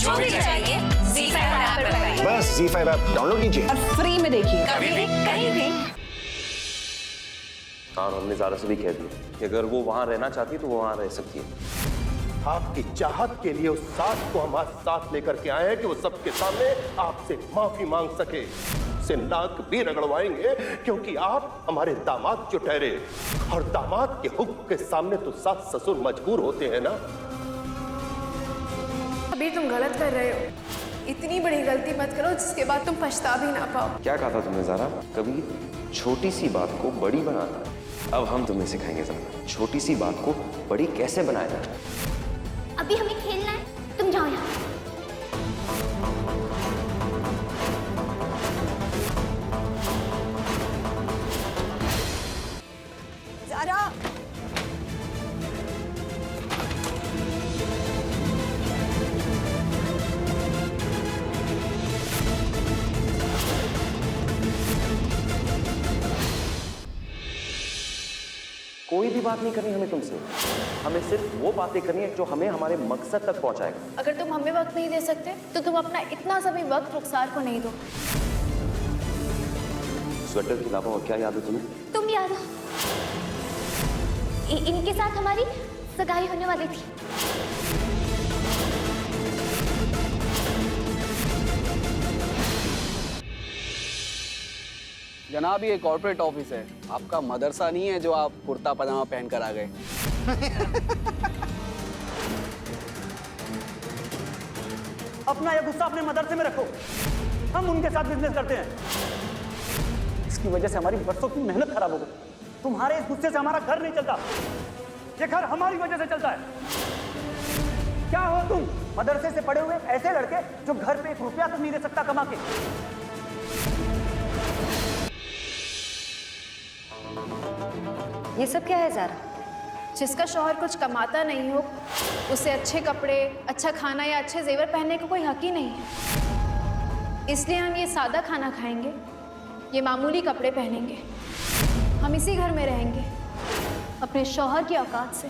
जो भी चाहिए ZEE5 ऐप पर पाइए। बस ZEE5 ऐप डाउनलोड कीजिए और फ्री में देखिए, कभी भी कहीं भी। और हमने ज़ारा से भी कह दिया कि अगर वो वहां रहना चाहती है तो वो वहां रह सकती है। आपकी चाहत के लिए उस साथ को हम आज साथ लेकर के आए हैं कि वो सबके सामने आपसे माफी मांग सके, से नाक भी रगड़वाएंगे क्योंकि आप हमारे दामाद जो ठहरे, और दामाद के हुक्म के सामने तो सास ससुर मजबूर होते हैं ना। अभी तुम गलत कर रहे हो। इतनी बड़ी गलती मत करो जिसके बाद तुम पछता भी ना पाओ। क्या कहा था तुमने ज़ारा? कभी छोटी सी बात को बड़ी बनाना। अब हम तुम्हें सिखाएंगे ज़रा छोटी सी बात को बड़ी कैसे बनाया जाए। अभी हमें खेलना है, तुम जाओ यहाँ। ज़ारा, कोई भी बात नहीं करनी हमें तुमसे, हमें सिर्फ वो बातें करनी है जो हमें हमारे मकसद तक पहुंचाएगा। अगर तुम हमें वक्त नहीं दे सकते तो तुम अपना इतना सा भी वक्त रुखसार को नहीं दो। स्वेटर के अलावा और क्या याद है तुम्हें? तुम याद हो, इनके साथ हमारी सगाई होने वाली थी। जनाब ये कॉर्पोरेट ऑफिस है, आपका मदरसा नहीं है जो आप कुर्ता पजामा पहन कर आ गए। अपना ये गुस्सा अपने मदरसे में रखो, हम उनके साथ बिजनेस करते हैं। इसकी वजह से हमारी बरसों की मेहनत खराब हो गई। तुम्हारे इस गुस्से से हमारा घर नहीं चलता, ये घर हमारी वजह से चलता है। क्या हो तुम, मदरसे से पढ़े हुए ऐसे लड़के जो घर पे 1 रुपया तक नहीं दे सकता कमा के। ये सब क्या है ज़ारा? जिसका शौहर कुछ कमाता नहीं हो, उसे अच्छे कपड़े, अच्छा खाना या अच्छे जेवर पहनने का कोई हक ही नहीं है। इसलिए हम ये सादा खाना खाएंगे, ये मामूली कपड़े पहनेंगे, हम इसी घर में रहेंगे अपने शौहर की औकात से।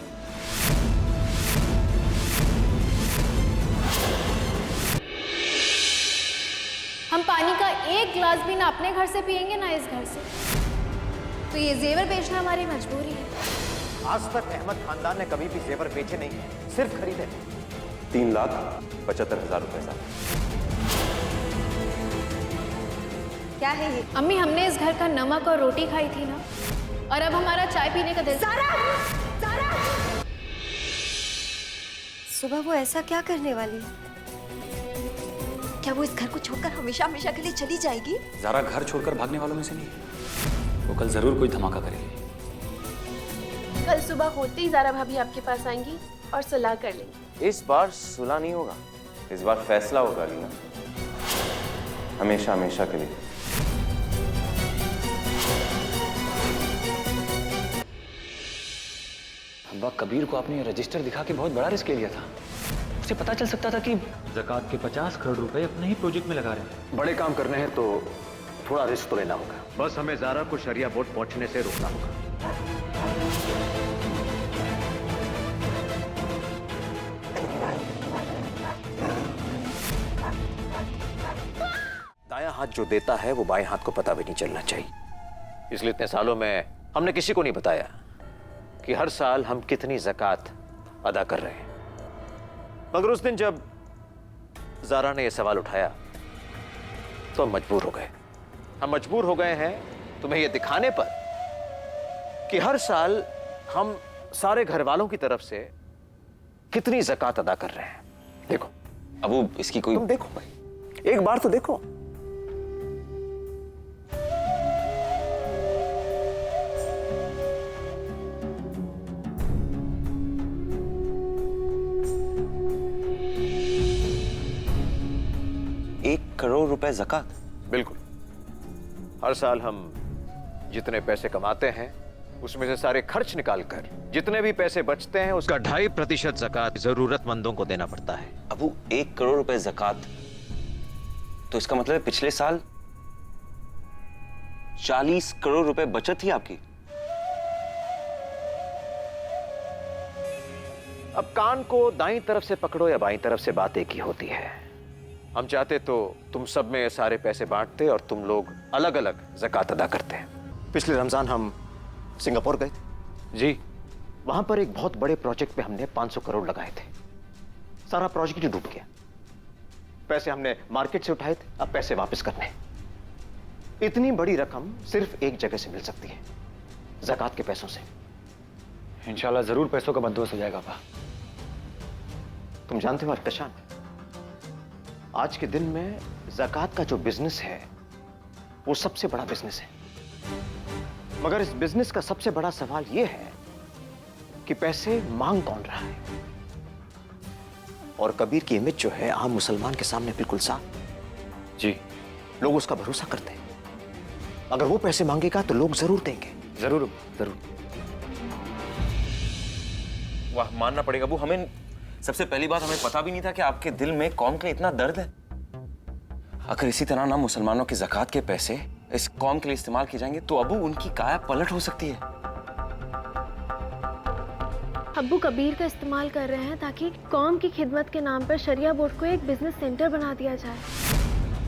हम पानी का एक गिलास भी ना अपने घर से पिएंगे ना इस घर से। तो ये जेवर बेचना हमारी मजबूरी है। आज तक अहमद खानदान ने कभी भी जेवर बेचे नहीं, सिर्फ खरीदे। 3,75,000 रुपए साहब। क्या है ये? अम्मी, हमने इस घर का नमक और रोटी खाई थी ना, और अब हमारा चाय पीने का दिल। सुबह वो ऐसा क्या करने वाली है? क्या वो इस घर को छोड़कर हमेशा हमेशा के लिए चली जाएगी? ज़ारा घर छोड़कर भागने वालों में से नहीं है, वो कल जरूर कोई धमाका करेगी। कल सुबह होते ही ज़ारा भाभी आपके पास आएंगी और सुलह कर लेंगी। इस बार सुलह नहीं होगा, इस बार फैसला होगा लीना, हमेशा हमेशा के लिए। अब्बा, कबीर को आपने ये रजिस्टर दिखा के बहुत बड़ा रिस्क ले लिया था। उसे पता चल सकता था कि ज़कात के 50 करोड़ रुपए अपने ही प्रोजेक्ट में लगा रहे हैं। बड़े काम करने हैं तो थोड़ा रिस्क तो लेना होगा। बस हमें ज़ारा को शरिया बोर्ड पहुंचने से रोकना होगा। दायां हाथ जो देता है वो बाएं हाथ को पता भी नहीं चलना चाहिए। इसलिए इतने सालों में हमने किसी को नहीं बताया कि हर साल हम कितनी ज़कात अदा कर रहे हैं। मगर उस दिन जब ज़ारा ने यह सवाल उठाया तो हम मजबूर हो गए। हम मजबूर हो गए हैं तुम्हें यह दिखाने पर कि हर साल हम सारे घर वालों की तरफ से कितनी ज़कात अदा कर रहे हैं। देखो अबू, इसकी कोई तुम देखो भाई, एक बार तो देखो। ₹1 करोड़ ज़कात? बिल्कुल। हर साल हम जितने पैसे कमाते हैं उसमें से सारे खर्च निकालकर जितने भी पैसे बचते हैं उसका 2.5% ज़कात जरूरतमंदों को देना पड़ता है। अबू, ₹1 करोड़ ज़कात, तो इसका मतलब है पिछले साल 40 करोड़ रुपए बचत थी आपकी। अब कान को दाईं तरफ से पकड़ो या बाईं तरफ से, बात एक ही होती है। हम चाहते तो तुम सब में सारे पैसे बांटते और तुम लोग अलग अलग ज़कात अदा करते। पिछले रमजान हम सिंगापुर गए जी, वहां पर एक बहुत बड़े प्रोजेक्ट पे हमने 500 करोड़ लगाए थे। सारा प्रोजेक्ट ही डूब गया। पैसे हमने मार्केट से उठाए थे, अब पैसे वापस करने। इतनी बड़ी रकम सिर्फ एक जगह से मिल सकती है, ज़कात के पैसों से। इंशाल्लाह जरूर पैसों का बंदोबस्त हो जाएगा आपा। तुम जानते हो अरकशान, आज के दिन में ज़कात का जो बिजनेस है वो सबसे बड़ा बिजनेस है। मगर इस बिजनेस का सबसे बड़ा सवाल यह है कि पैसे मांग कौन रहा है। और कबीर की इमेज जो है आम मुसलमान के सामने बिल्कुल साफ जी, लोग उसका भरोसा करते हैं। अगर वो पैसे मांगेगा तो लोग जरूर देंगे। जरूर जरूर। वाह, मानना पड़ेगा अबू, हमें सबसे पहली बात हमें पता भी नहीं था कि आपके दिल में कौम का इतना दर्द है। अगर इसी तरह ना मुसलमानों की ज़कात के पैसे इस कौम के लिए इस्तेमाल किए जाएंगे तो अबू उनकी काया पलट हो सकती है। अब्बू कबीर का इस्तेमाल कर रहे हैं ताकि कौम की खिदमत के नाम पर शरिया बोर्ड को एक बिजनेस सेंटर बना दिया जाए।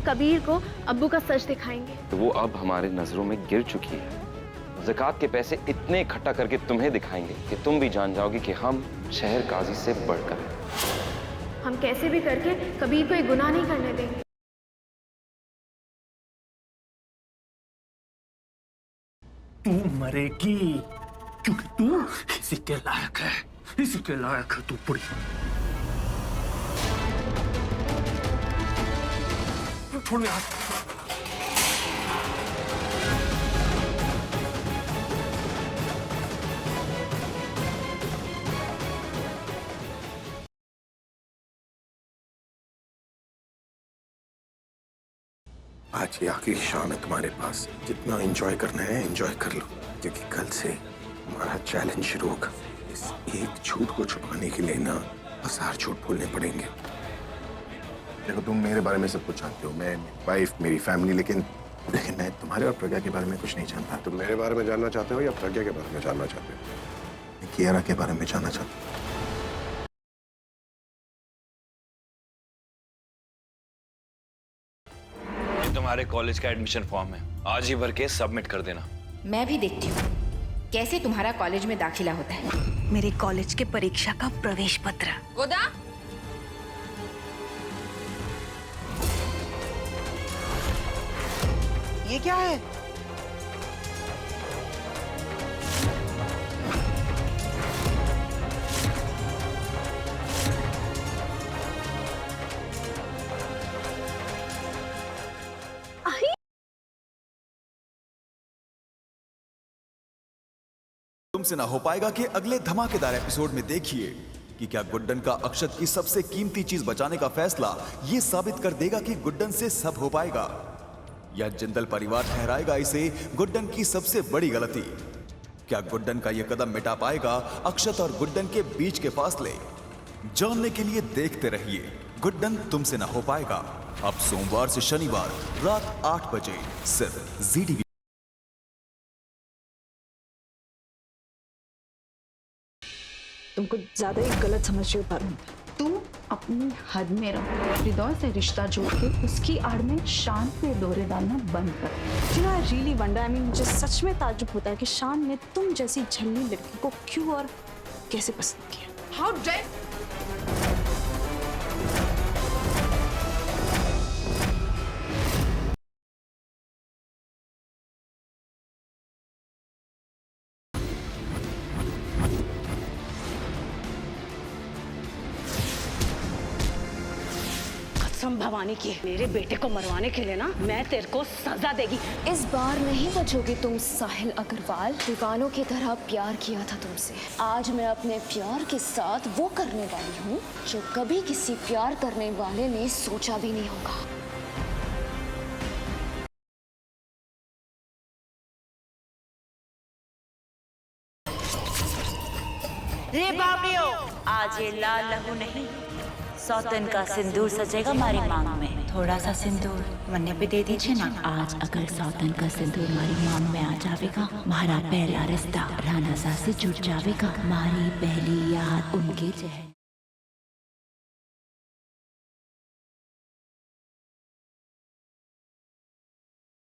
कबीर को अब्बू का सच दिखाएंगे तो वो अब हमारे नजरों में गिर चुकी है। ज़कात के पैसे इतने इकट्ठा करके तुम्हें दिखाएंगे कि तुम भी जान जाओगी कि हम शहर काजी से बढ़कर हैं। हम कैसे भी करके कबीर को एक गुनाह नहीं करने देंगे। तू मरेगी क्योंकि तू इसी के लायक है, इसी के लायक है तू बुरी। छोड़ मेरा हाथ। आज ये आखिरी शाम है तुम्हारे पास, जितना एंजॉय करना है एंजॉय कर लो, क्योंकि कल से हमारा चैलेंज शुरू होगा। इस एक झूठ को छुपाने के लिए ना 1000 झूठ बोलने पड़ेंगे। देखो, तुम मेरे बारे में सब कुछ जानते हो, मैं, मेरी वाइफ, मेरी फैमिली, लेकिन मैं तुम्हारे और प्रज्ञा के बारे में कुछ नहीं जानता। तुम मेरे बारे में जानना चाहते हो या प्रज्ञा के बारे में जानना चाहते हो? मैं कियारा के बारे में जानना चाहता हूँ। तुम्हारे कॉलेज का एडमिशन फॉर्म है, आज ही भर के सबमिट कर देना। मैं भी देखती हूँ कैसे तुम्हारा कॉलेज में दाखिला होता है। मेरे कॉलेज के परीक्षा का प्रवेश पत्र। गोदा, ये क्या है? तुमसे ना हो पाएगा कि अगले धमाकेदार एपिसोड में देखिए कि क्या गुड्डन का अक्षत की सबसे कीमती चीज बचाने का फैसला ये साबित कर देगा कि गुड्डन से सब हो पाएगा, या जिंदल परिवार ठहराएगा इसे गुड्डन की सबसे बड़ी गलती। क्या गुड्डन का यह कदम मिटा पाएगा अक्षत और गुड्डन के बीच के फासले? जानने के लिए देखते रहिए गुड्डन तुमसे ना हो पाएगा, अब सोमवार से शनिवार रात 8 बजे सिर्फ ZDV। तुम कुछ ज्यादा ही गलत समझ रही हो पारुल। तुम अपनी हद में रहो। हृदय से रिश्ता जोड़ के उसकी आड़ में शान पे डोरे डालना बंद करो। You know, I really wonder, I mean, मुझे सच में ताज्जुब होता है कि शान ने तुम जैसी झल्ली लड़की को क्यों और कैसे पसंद किया। How dare भवानी की, मेरे बेटे को मरवाने के लिए ना मैं तेरे को सजा देगी। इस बार नहीं बचोगे तुम साहिल अग्रवाल। दीवानों की तरह प्यार किया था तुमसे, आज मैं अपने प्यार के साथ वो करने वाली हूँ जो कभी किसी प्यार करने वाले ने सोचा भी नहीं होगा। रे बाबियो, आज ये लाल लहू नहीं सौतन का सिंदूर सजेगा हमारी मांग में। थोड़ा सा सिंदूर मन्ने पे दे दीजिए ना। आज अगर सौतन का सिंदूर हमारी मांग में आ जावेगा, हमारा पहला रिश्ता राणा सा से जुड़ जावेगा। हमारी पहली याद उनके चेहरे